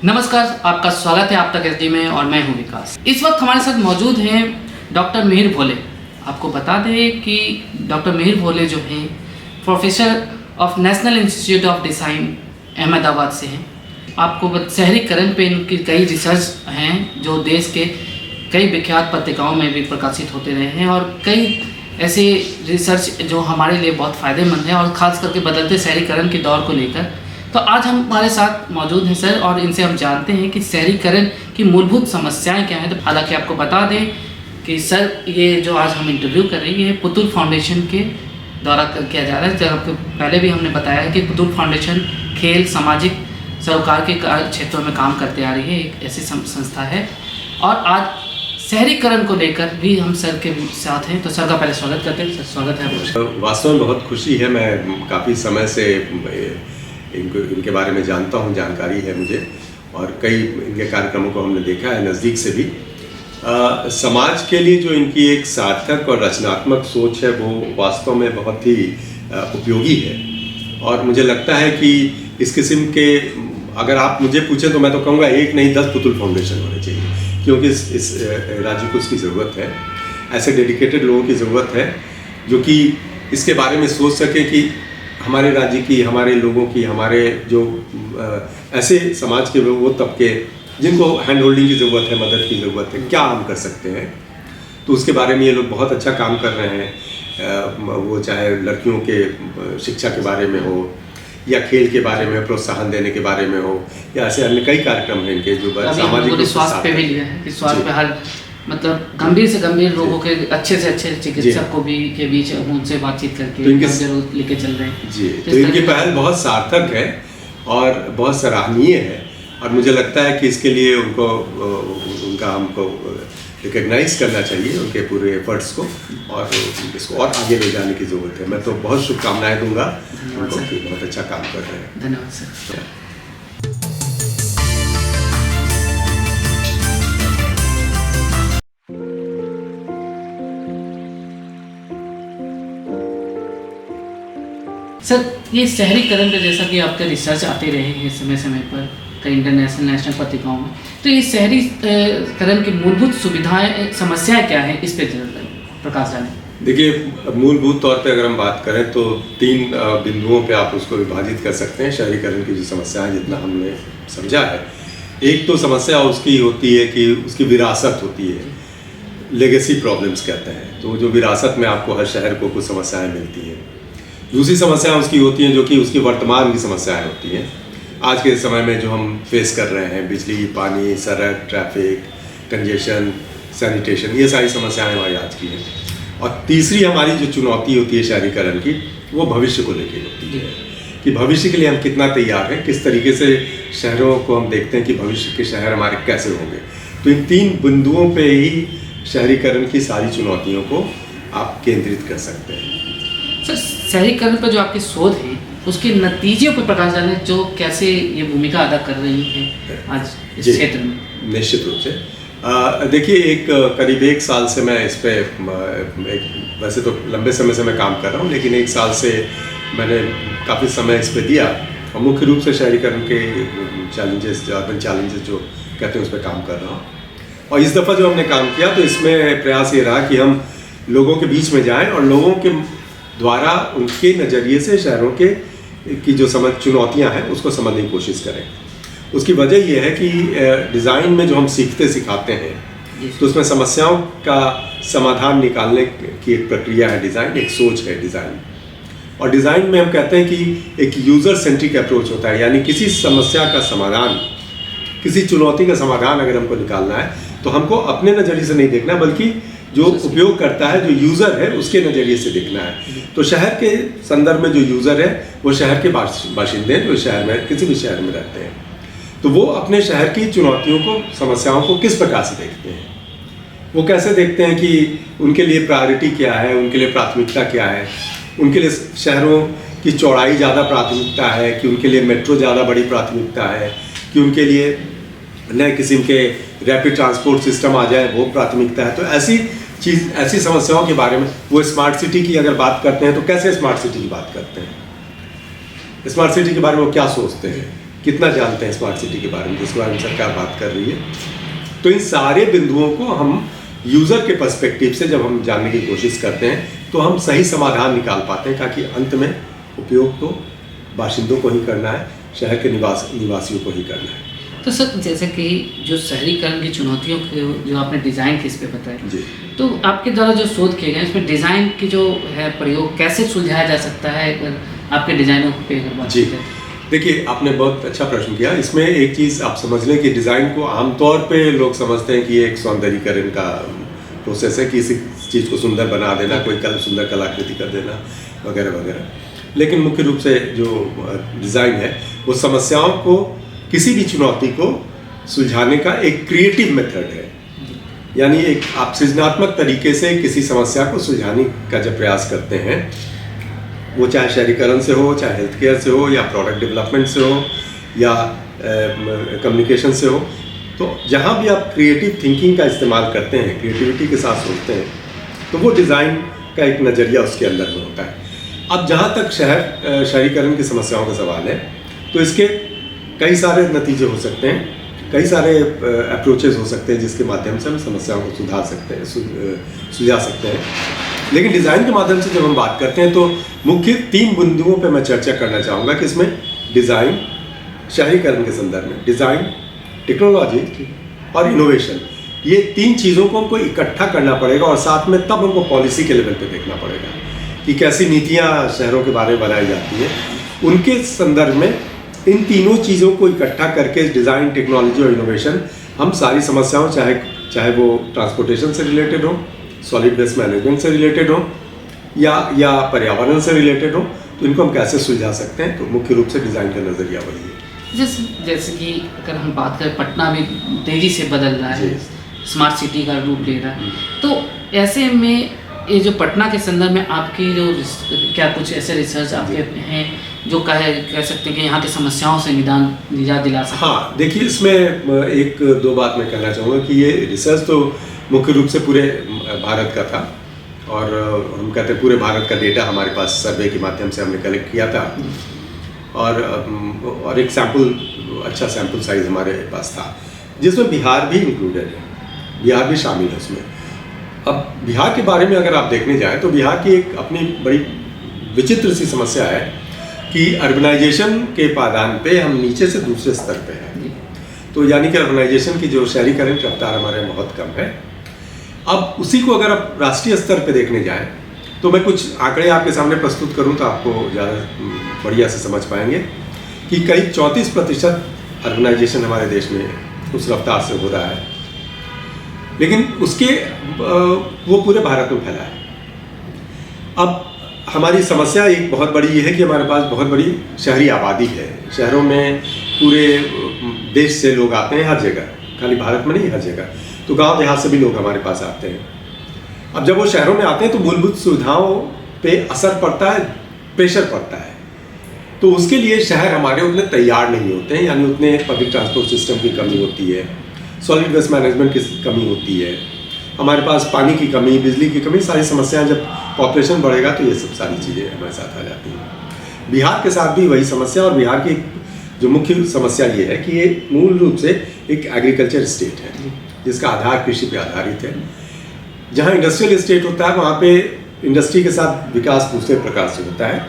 नमस्कार, आपका स्वागत है आप तक एसडी में और मैं हूं विकास। इस वक्त हमारे साथ मौजूद हैं डॉक्टर मिहिर भोले। आपको बता दें कि डॉक्टर मिहिर भोले जो हैं professor of national institute of design Ahmedabad से हैं। आपको शहरीकरण पे इनकी कई रिसर्च हैं जो देश के कई विख्यात पत्रिकाओं में भी प्रकाशित होते रहे हैं और कई ऐसे रिसर्च जो हमारे लिए बहुत फ़ायदेमंद है और ख़ास करके बदलते शहरीकरण के दौर को लेकर। तो आज हम हमारे साथ मौजूद हैं सर और इनसे हम जानते हैं कि शहरीकरण की मूलभूत समस्याएं क्या हैं। तो हालांकि आपको बता दें कि सर ये जो आज हम इंटरव्यू कर रहे हैं ये पुतुल फाउंडेशन के द्वारा किया जा रहा है। जब आपको पहले भी हमने बताया है कि पुतुल फाउंडेशन खेल, सामाजिक, सरोकार के क्षेत्रों में काम करते आ रही है, एक ऐसी संस्था है। और आज शहरीकरण को लेकर भी हम सर के साथ हैं। तो सर का पहले स्वागत करते हैं। सर स्वागत है आपका। वास्तव में बहुत खुशी है, मैं काफ़ी समय से इनके बारे में जानता हूँ, जानकारी है मुझे और कई इनके कार्यक्रमों को हमने देखा है नज़दीक से भी। समाज के लिए जो इनकी एक सार्थक और रचनात्मक सोच है वो वास्तव में बहुत ही उपयोगी है। और मुझे लगता है कि इस किस्म के अगर आप मुझे पूछें तो मैं तो कहूँगा 1 नहीं 10 पुतुल फाउंडेशन होने चाहिए, क्योंकि इस राज्य को इसकी ज़रूरत है। ऐसे डेडिकेटेड लोगों की ज़रूरत है जो कि इसके बारे में सोच सके कि हमारे राज्य की, हमारे लोगों की, हमारे जो ऐसे समाज के वो तबके जिनको हैंड होल्डिंग की ज़रूरत है, मदद की ज़रूरत है, क्या हम कर सकते हैं। तो उसके बारे में ये लोग बहुत अच्छा काम कर रहे हैं। वो चाहे लड़कियों के शिक्षा के बारे में हो या खेल के बारे में प्रोत्साहन देने के बारे में हो या ऐसे अन्य कई कार्यक्रम हैं इनके जो सामाजिक स्वास्थ्य पे भी लिया है कि स्वास्थ्य पे हर मतलब गंभीर से गंभीर रोगों के अच्छे से अच्छे चिकित्सक को भी के बीच उनसे बातचीत करके जरूर लेके चल रहे हैं जी। तो इनकी पहल बहुत सार्थक है और बहुत सराहनीय है और मुझे लगता है कि इसके लिए उनका हमको रिकग्नाइज करना चाहिए, उनके पूरे एफर्ट्स को, और इसको और आगे ले जाने की ज़रूरत है। मैं तो बहुत शुभकामनाएं दूंगा उनको कि बहुत अच्छा काम कर रहे हैं। धन्यवाद सर। सर ये शहरीकरण पे जैसा कि आपके रिसर्च आते रहे हैं समय समय पर कई इंटरनेशनल नेशनल पत्रिकाओं में, तो ये शहरीकरण की मूलभूत सुविधाएं, समस्याएं क्या हैं, इस पे प्रकाश डालें। देखिए, मूलभूत तौर पे अगर हम बात करें तो 3 बिंदुओं पे आप उसको विभाजित कर सकते हैं शहरीकरण की जो समस्याएं, जितना हमने समझा है। एक तो समस्या उसकी होती है कि उसकी विरासत होती है, लेगेसी प्रॉब्लम्स कहते हैं। तो जो विरासत में आपको हर शहर को कुछ समस्याएं मिलती हैं। दूसरी समस्या उसकी होती हैं जो कि उसकी वर्तमान की समस्याएं होती हैं, आज के समय में जो हम फेस कर रहे हैं, बिजली, पानी, सड़क, ट्रैफिक, कंजेशन, सैनिटेशन, ये सारी समस्याएं हमारी आज की हैं। और तीसरी हमारी जो चुनौती होती है शहरीकरण की, वो भविष्य को लेकर होती है कि भविष्य के लिए हम कितना तैयार हैं, किस तरीके से शहरों को हम देखते हैं कि भविष्य के शहर हमारे कैसे होंगे। तो इन 3 बिंदुओं पे ही शहरीकरण की सारी चुनौतियों को आप केंद्रित कर सकते हैं। सर शहरीकरण पर जो आपकी शोध है उसके नतीजों पर प्रकाश डालें, जो कैसे ये भूमिका अदा कर रही है आज इस क्षेत्र में। निश्चित रूप से देखिए, करीब 1 साल से मैं इस पे वैसे तो लंबे समय से मैं काम कर रहा हूँ, लेकिन 1 साल से मैंने काफ़ी समय इस पे दिया और मुख्य रूप से शहरीकरण के चैलेंजेस, अर्बन चैलेंजेस जो कहते हैं उस पर काम कर रहा हूँ। और इस दफ़ा जो हमने काम किया तो इसमें प्रयास ये रहा कि हम लोगों के बीच में जाएँ और लोगों के द्वारा उनके नज़रिए से शहरों की जो चुनौतियां हैं उसको समझने की कोशिश करें। उसकी वजह यह है कि डिज़ाइन में जो हम सीखते सिखाते हैं तो उसमें समस्याओं का समाधान निकालने की एक प्रक्रिया है डिज़ाइन, एक सोच है डिज़ाइन। और डिज़ाइन में हम कहते हैं कि एक यूज़र सेंट्रिक अप्रोच होता है, यानी किसी समस्या का समाधान, किसी चुनौती का समाधान अगर हमको निकालना है तो हमको अपने नज़रिए से नहीं देखना, बल्कि जो उपयोग करता है, जो यूज़र है, उसके नज़रिए से देखना है। तो शहर के संदर्भ में जो यूज़र है वो शहर के बाशिंदे हैं, जो शहर में किसी भी शहर में रहते हैं। तो वो अपने शहर की चुनौतियों को, समस्याओं को किस प्रकार से देखते हैं, वो कैसे देखते हैं कि उनके लिए प्रायोरिटी क्या है, उनके लिए प्राथमिकता क्या है, उनके लिए शहरों की चौड़ाई ज़्यादा प्राथमिकता है कि उनके लिए मेट्रो ज़्यादा बड़ी प्राथमिकता है, कि उनके लिए नए किस्म के रैपिड ट्रांसपोर्ट सिस्टम आ जाए वो प्राथमिकता है। तो ऐसी समस्याओं के बारे में वो स्मार्ट सिटी की अगर बात करते हैं तो कैसे स्मार्ट सिटी की बात करते हैं, स्मार्ट सिटी के बारे में वो क्या सोचते हैं कितना जानते हैं स्मार्ट सिटी के बारे में, जिसके बारे में सरकार बात कर रही है। तो इन सारे बिंदुओं को हम यूज़र के पर्सपेक्टिव से जब हम जानने की कोशिश करते हैं तो हम सही समाधान निकाल पाते हैं, ताकि अंत में उपयोग तो बाशिंदों को ही करना है, शहर के निवासियों को ही करना है। तो सर, जैसे कि जो शहरीकरण की चुनौतियों के जो आपने डिज़ाइन के इस पे बताया जी, तो आपके द्वारा जो शोध किए गए इसमें डिज़ाइन की जो है प्रयोग कैसे सुलझाया जा सकता है, अगर आपके डिज़ाइनों पे अगर बात जी। की जाए? देखिए, आपने बहुत अच्छा प्रश्न किया। इसमें एक चीज़ आप समझ लें कि डिज़ाइन को आमतौर पे लोग समझते हैं कि ये एक सौंदर्यीकरण का प्रोसेस है, कि किसी चीज़ को सुंदर बना देना, कोई सुंदर कलाकृति कर देना वगैरह वगैरह। लेकिन मुख्य रूप से जो डिज़ाइन है वो समस्याओं को, किसी भी चुनौती को सुलझाने का एक क्रिएटिव मेथड है। यानी एक आप सृजनात्मक तरीके से किसी समस्या को सुलझाने का जब प्रयास करते हैं, वो चाहे शहरीकरण से हो, चाहे हेल्थ केयर से हो, या प्रोडक्ट डेवलपमेंट से हो, या कम्युनिकेशन से हो, तो जहाँ भी आप क्रिएटिव थिंकिंग का इस्तेमाल करते हैं, क्रिएटिविटी के साथ सोचते हैं, तो वो डिज़ाइन का एक नज़रिया उसके अंदर में होता है। अब जहाँ तक शहरीकरण की समस्याओं का सवाल है, तो इसके कई सारे नतीजे हो सकते हैं, कई सारे अप्रोचेस हो सकते हैं जिसके माध्यम से हम समस्याओं को सुलझा सकते हैं। लेकिन डिज़ाइन के माध्यम से जब हम बात करते हैं तो मुख्य 3 बिंदुओं पे मैं चर्चा करना चाहूँगा कि इसमें डिज़ाइन, शहरीकरण के संदर्भ में डिज़ाइन, टेक्नोलॉजी और इनोवेशन, ये 3 चीज़ों को हमको इकट्ठा करना पड़ेगा, और साथ में तब हमको पॉलिसी के लेवल पे देखना पड़ेगा कि कैसी नीतियाँ शहरों के बारे में बनाई जाती है। उनके संदर्भ में इन तीनों चीज़ों को इकट्ठा करके डिज़ाइन, टेक्नोलॉजी और इनोवेशन, हम सारी समस्याओं, चाहे वो ट्रांसपोर्टेशन से रिलेटेड हो, सॉलिड वेस्ट मैनेजमेंट से रिलेटेड हो, या पर्यावरण से रिलेटेड हो, तो इनको हम कैसे सुलझा सकते हैं। तो मुख्य रूप से डिज़ाइन का नज़रिया वही है। जैसे कि अगर हम बात करें, पटना भी तेज़ी से बदल रहा है, स्मार्ट सिटी का रूप ले रहा है, तो ऐसे में ये जो पटना के संदर्भ में आपकी जो क्या कुछ ऐसे रिसर्च आपके हैं जो कह सकते हैं कि यहाँ की समस्याओं से निजात दिला सकते हैं? हाँ, देखिए, इसमें 1-2 बात मैं कहना चाहूँगा कि ये रिसर्च तो मुख्य रूप से पूरे भारत का था, और हम कहते हैं पूरे भारत का डेटा हमारे पास सर्वे के माध्यम से हमने कलेक्ट किया था, और एक अच्छा सैम्पल साइज हमारे पास था, जिसमें बिहार भी इंक्लूडेड है, बिहार भी शामिल है उसमें। अब बिहार के बारे में अगर आप देखने जाएं तो बिहार की एक अपनी बड़ी विचित्र सी समस्या है कि अर्बनाइजेशन के पायदान पे हम नीचे से दूसरे स्तर पे हैं। तो यानी कि अर्बनाइजेशन की जो शहरीकरण की रफ्तार हमारे यहाँ बहुत कम है। अब उसी को अगर आप राष्ट्रीय स्तर पे देखने जाएं तो मैं कुछ आंकड़े आपके सामने प्रस्तुत करूं तो आपको ज़्यादा बढ़िया से समझ पाएंगे कि करीब 34% अर्बनाइजेशन हमारे देश में उस रफ्तार से हो रहा है, लेकिन उसके वो पूरे भारत में फैला है। अब हमारी समस्या एक बहुत बड़ी ये है कि हमारे पास बहुत बड़ी शहरी आबादी है। शहरों में पूरे देश से लोग आते हैं, हर जगह, खाली भारत में नहीं, हर जगह। तो गांव देहात से भी लोग हमारे पास आते हैं। अब जब वो शहरों में आते हैं तो मूलभूत सुविधाओं पे असर पड़ता है, प्रेशर पड़ता है। तो उसके लिए शहर हमारे उतने तैयार नहीं होते हैं, यानी उतने पब्लिक ट्रांसपोर्ट सिस्टम की कमी होती है, सॉलिड वेस्ट मैनेजमेंट की कमी होती है, हमारे पास पानी की कमी, बिजली की कमी, सारी समस्याएं। जब पॉपुलेशन बढ़ेगा तो ये सब सारी चीज़ें हमारे साथ आ जाती हैं। बिहार के साथ भी वही समस्या, और बिहार की जो मुख्य समस्या ये है कि ये मूल रूप से एक एग्रीकल्चर स्टेट है जिसका आधार कृषि पे आधारित है। जहाँ इंडस्ट्रियल स्टेट होता है वहाँ पे इंडस्ट्री के साथ विकास दूसरे प्रकार से होता है।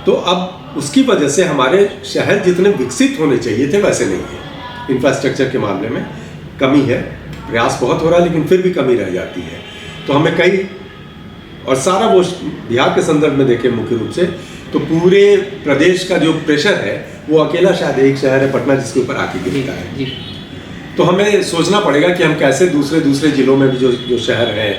तो अब उसकी वजह से हमारे शहर जितने विकसित होने चाहिए थे वैसे नहीं है। इंफ्रास्ट्रक्चर के मामले में कमी है, प्रयास बहुत हो रहा है लेकिन फिर भी कमी रह जाती है। तो हमें और सारा वो बिहार के संदर्भ में देखें मुख्य रूप से तो पूरे प्रदेश का जो प्रेशर है वो अकेला शायद एक शहर है पटना जिसके ऊपर आके गिरता है। तो हमें सोचना पड़ेगा कि हम कैसे दूसरे जिलों में भी जो शहर हैं,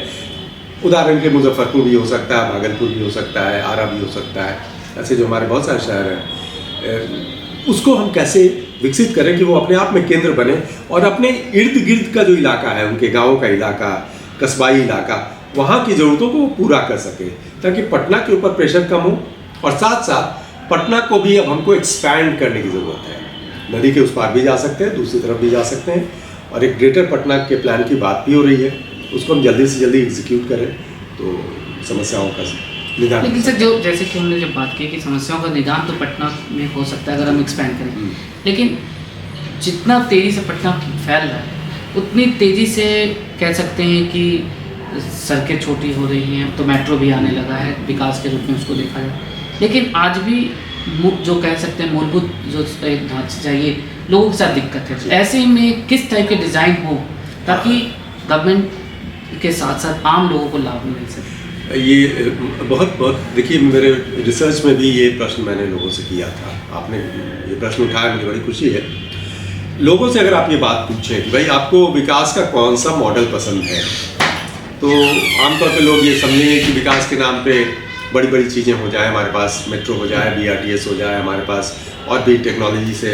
उदाहरण के मुजफ्फरपुर भी हो सकता है, भागलपुर भी हो सकता है, आरा भी हो सकता है, ऐसे जो हमारे बहुत सारे शहर हैं, उसको हम कैसे विकसित करें कि वो अपने आप में केंद्र बने और अपने इर्द गिर्द का जो इलाका है, उनके गाँव का इलाका, कस्बाई इलाका, वहाँ की ज़रूरतों को पूरा कर सके, ताकि पटना के ऊपर प्रेशर कम हो। और साथ साथ पटना को भी अब हमको एक्सपैंड करने की ज़रूरत है। नदी के उस पार भी जा सकते हैं, दूसरी तरफ भी जा सकते हैं, और एक ग्रेटर पटना के प्लान की बात भी हो रही है। उसको हम जल्दी से जल्दी एग्जीक्यूट करें तो समस्याओं का निदान। लेकिन सर, जो जैसे कि हमने जब बात की कि समस्याओं का निदान तो पटना में हो सकता है अगर हम एक्सपैंड करें, लेकिन जितना तेज़ी से पटना फैल रहा है उतनी तेज़ी से कह सकते हैं कि सड़कें छोटी हो रही हैं, तो मेट्रो भी आने लगा है, विकास के रूप में उसको देखा जाए। लेकिन आज भी जो कह सकते हैं मूलभूत जो एक ढांचा चाहिए, लोगों के साथ दिक्कत है। ऐसे में किस टाइप के डिज़ाइन हो ताकि गवर्नमेंट के साथ साथ आम लोगों को लाभ मिल सके? ये बहुत देखिए, मेरे रिसर्च में भी ये प्रश्न मैंने लोगों से किया था। आपने ये प्रश्न उठाया, मुझे बड़ी खुशी है। लोगों से अगर आप ये बात पूछें कि भाई आपको विकास का कौन सा मॉडल पसंद है, तो आमतौर पे लोग ये समझेंगे कि विकास के नाम पे बड़ी बड़ी चीज़ें हो जाए, हमारे पास मेट्रो हो जाए, BRTS हो जाए, हमारे पास और भी टेक्नोलॉजी से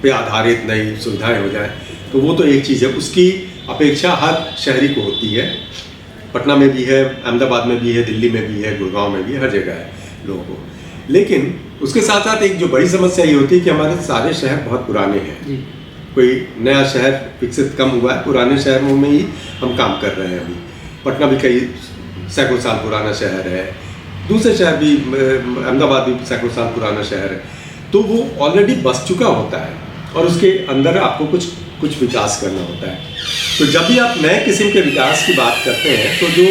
पे आधारित नई सुविधाएं हो जाए, तो वो तो एक चीज़ है। उसकी अपेक्षा हर शहरी को होती है। पटना में भी है, अहमदाबाद में भी है, दिल्ली में भी है, गुड़गांव में भी है, हर जगह है लोगों को। लेकिन उसके साथ साथ एक जो बड़ी समस्या ये होती है कि हमारे सारे शहर बहुत पुराने हैं। कोई नया शहर विकसित कम हुआ है, पुराने शहरों में ही हम काम कर रहे हैं अभी। पटना भी कई सैकड़ों साल पुराना शहर है, दूसरे शहर भी, अहमदाबाद भी सैकड़ों साल पुराना शहर है। तो वो ऑलरेडी बस चुका होता है और उसके अंदर आपको कुछ विकास करना होता है। तो जब भी आप नए किस्म के विकास की बात करते हैं तो जो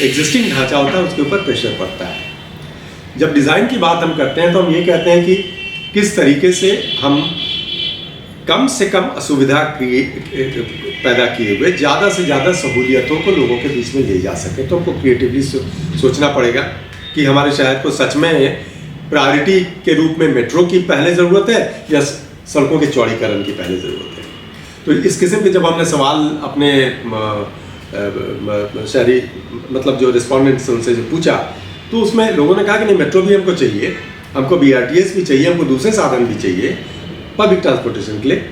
एग्जिस्टिंग ढांचा होता है उसके ऊपर प्रेशर पड़ता है। जब डिज़ाइन की बात हम करते हैं तो हम ये कहते हैं कि किस तरीके से हम कम से कम असुविधा पैदा किए हुए ज़्यादा से ज़्यादा सहूलियतों को लोगों के बीच में ले जा सके। तो हमको क्रिएटिवली सोचना पड़ेगा कि हमारे शहर को सच में प्रायोरिटी के रूप में मेट्रो की पहले ज़रूरत है या सड़कों के चौड़ीकरण की पहले ज़रूरत है। तो इस किस्म के जब हमने सवाल अपने शहरी मतलब जो रिस्पॉन्डेंट्स उनसे जो पूछा, तो उसमें लोगों ने कहा कि नहीं, मेट्रो भी हमको चाहिए, हमको BRTS भी चाहिए, हमको दूसरे साधन भी चाहिए पब्लिक ट्रांसपोर्टेशन के लिए।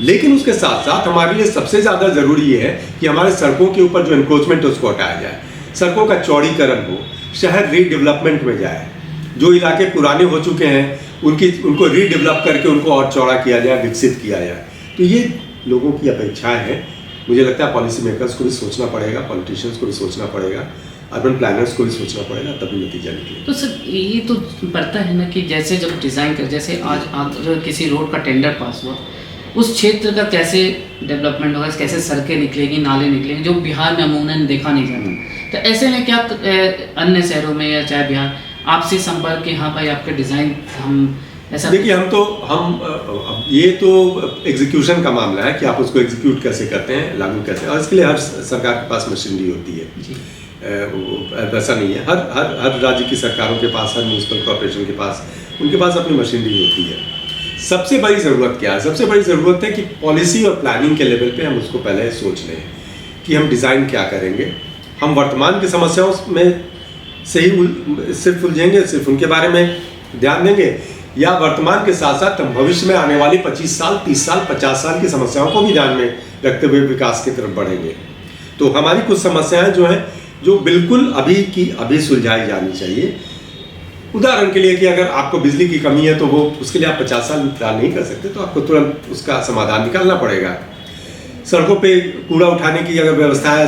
लेकिन उसके साथ साथ हमारे लिए सबसे ज़्यादा ज़रूरी ये है कि हमारे सड़कों के ऊपर जो एनक्रोचमेंट है उसको हटाया जाए, सड़कों का चौड़ीकरण हो, शहर रीडेवलपमेंट में जाए। जो इलाके पुराने हो चुके हैं उनको रीडेवलप करके उनको और चौड़ा किया जाए, विकसित किया जाए। तो ये लोगों की अपेक्षाएं हैं। मुझे लगता है पॉलिसी मेकर्स को भी सोचना पड़ेगा, पॉलिटिशियंस को भी सोचना पड़ेगा, अर्बन प्लानर्स को भी सोचना पड़ेगा, तभी नतीजा निकलेगा। तो सर ये तो पड़ता है ना कि जैसे जब डिज़ाइन कर, जैसे आज किसी रोड का टेंडर पास हुआ, उस क्षेत्र का कैसे डेवलपमेंट होगा, कैसे सड़कें निकलेगी, नाले निकलेंगे, जो बिहार में अमूमन देखा नहीं जाता। तो ऐसे में क्या अन्य शहरों में या चाहे बिहार आपसे संपर्क कि हाँ भाई आपके डिज़ाइन हम ऐसा? देखिए, ये तो एग्जीक्यूशन का मामला है कि आप उसको एग्जीक्यूट कैसे करते हैं, लागू कैसे, और इसके लिए हर सरकार के पास मशीनरी होती है जी। वैसा नहीं है, हर राज्य की सरकारों के पास, हर म्यूनिसिपल कॉर्पोरेशन के पास, उनके पास अपनी मशीनरी होती है। सबसे बड़ी ज़रूरत क्या है? सबसे बड़ी ज़रूरत है कि पॉलिसी और प्लानिंग के लेवल पे हम उसको पहले सोच लें कि हम डिज़ाइन क्या करेंगे। हम वर्तमान की समस्याओं में से ही सिर्फ उलझेंगे, सिर्फ उनके बारे में ध्यान देंगे, या वर्तमान के साथ साथ हम भविष्य में आने वाली 25 साल, 30 साल, 50 साल की समस्याओं को भी ध्यान में रखते हुए विकास की तरफ बढ़ेंगे। तो हमारी कुछ समस्याएं जो हैं, जो बिल्कुल अभी की अभी सुलझाई जानी चाहिए। उदाहरण के लिए कि अगर आपको बिजली की कमी है तो वो उसके लिए आप 50 साल इंतजार नहीं कर सकते, तो आपको तुरंत उसका समाधान निकालना पड़ेगा। सड़कों पे कूड़ा उठाने की अगर व्यवस्था है,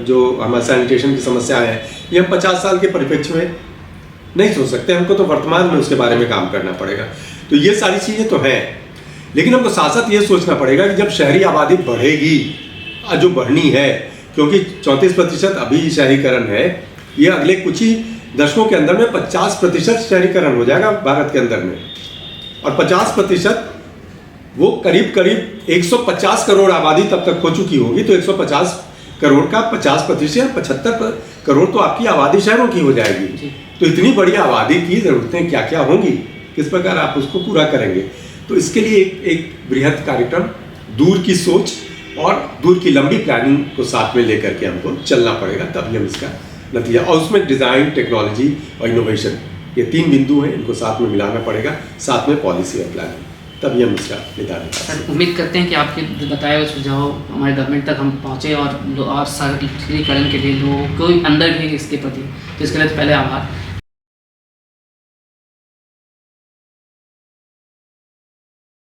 जो हमारे सैनिटेशन की समस्या है, ये हम 50 साल के परिप्रेक्ष्य में नहीं सोच सकते, हमको तो वर्तमान में उसके बारे में काम करना पड़ेगा। तो ये सारी चीज़ें तो हैं, लेकिन हमको साथ साथ ये सोचना पड़ेगा कि जब शहरी आबादी बढ़ेगी, जो बढ़नी है, क्योंकि 34% अभी शहरीकरण है, ये अगले कुछ ही दशकों के अंदर में 50% शहरीकरण हो जाएगा भारत के अंदर में, और 50% वो करीब 150 करोड़ आबादी तब तक हो चुकी होगी। तो 150 करोड़ का 50%, 75 करोड़ तो आपकी आबादी शहरों की हो जाएगी। तो इतनी बड़ी आबादी की ज़रूरतें क्या क्या होंगी, किस प्रकार आप उसको पूरा करेंगे? तो इसके लिए एक बृहद कार्यक्रम, दूर की सोच और दूर की लंबी प्लानिंग को साथ में लेकर के हमको चलना पड़ेगा, तभी हम इसका नतीजा, और उसमें डिज़ाइन, टेक्नोलॉजी और इनोवेशन, ये 3 बिंदु हैं, इनको साथ में मिलाना पड़ेगा, साथ में पॉलिसी और प्लानिंग, तभी हम इसका निदान कर सकते हैं। सर, उम्मीद करते हैं कि आपके बताए हुए सुझाव हमारे गवर्नमेंट तक हम पहुँचे और सरलीकरण के लिए लोगों को अंदर भी इसके प्रति, तो इसके लिए पहले आभार।